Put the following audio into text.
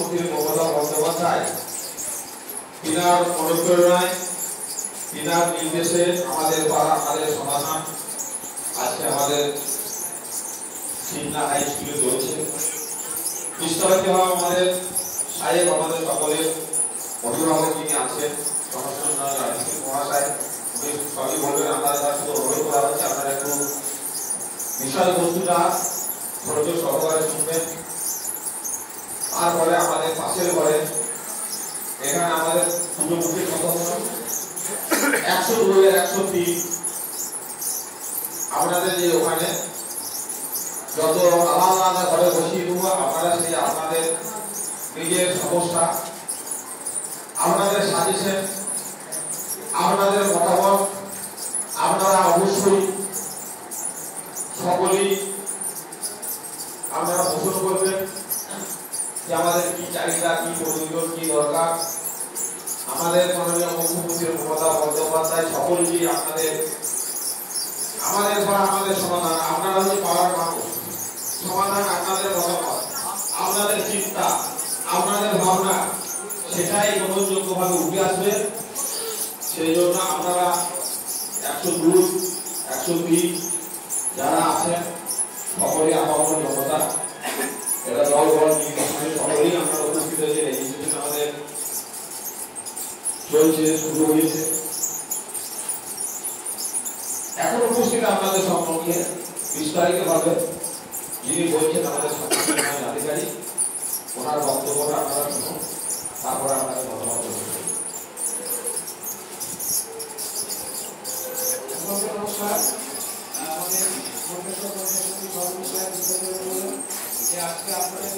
মুখ্যমন্ত্রী মমতা বন্দ্যোপাধ্যায় তিনার অনুপ্রেরণায় তিনার নির্দেশে আমাদের পাড়া আমাদের সমাধান আজকে আমাদের সিংনা হাই স্কুলে চলছে। বিস্তারিত আমাদের সাহেব আমাদের সকলের অভিভাবক যিনি আছেন মহাশয় সবই বলবেন। আপনাদের কাছে অনুরোধ করা হচ্ছে আপনারা একটু বিষয়বস্তুটা ধৈর্য সহকারে শুনবেন। তারপরে আমাদের পাশের ঘরে এখানে আমাদের পূর্বমুখীর কথা হলো 102-103 আপনাদের যে ওখানে যত আলাদা আলাদা ঘরে বসিয়ে দেবো আপনারা সেই আপনাদের নিজের সমস্যা আপনাদের সাজেশন আপনাদের মতামত আপনারা অবশ্যই সকলেই আপনারা পোষণ করবেন যে আমাদের কি চাহিদা কি প্রয়োজন কি দরকার। আমাদের মাননীয় মুখ্যমন্ত্রী মমতা বন্দ্যোপাধ্যায় সকলকেই আপনাদের আমাদের পাড়া আমাদের সমাধান আপনারা যে পাড়ার মানুষ সমাধান আপনাদের মতামত আপনাদের চিন্তা আপনাদের ভাবনা সেটাই গ্রহণযোগ্যভাবে উঠে আসবে। সেই জন্য আপনারা 102-103 যারা আছেন সকলেই আপামর জনতা এরা দল বল নির্বাচনে সকলেই আমরা উপস্থিত হয়েছে। রেজিস্ট্রেশন আমাদের চলছে শুরু হয়েছে। এখন উপস্থিত আপনাদের সম্পর্কে বিস্তারিতভাবে যিনি বলছেন আমাদের সমাজের আধিকারিক ওনার বক্তব্যটা আপনারা শুনুন তারপরে আপনাদের মতামত দেবেন। নমস্কার। আমাদের আজকে আপনাদের আপনারা